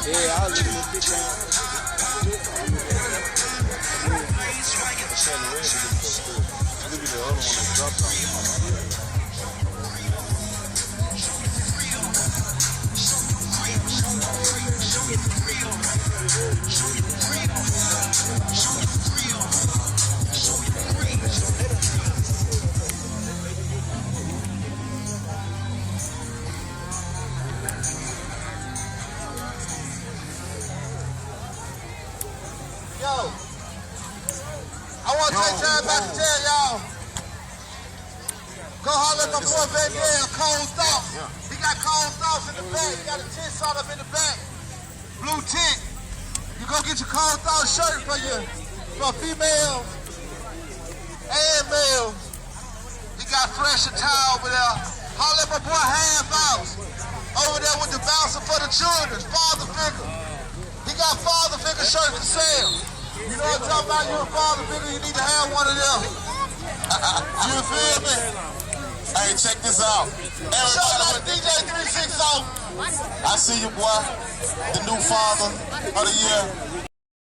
Yeah, I'll leave it at 15. Look at the other one that dropped on me. Yo, I want to take time back to tell y'all. Go holler at my boy Baby L, Cold Thoughts. He got Cold Thoughts in the back. He got a tent shot up in the back. Blue tent. You go get your Cold Thoughts shirt for females and males. He got fresh attire over there. Holler at my boy Half House. Over there with the bouncer for the children, father figure. He got father figure shirts to sell. You know what I'm talking about? You're a father figure, you need to have one of them. You feel me? Hey, check this out. Shout out to DJ 360. I see you, boy. The new father of the year.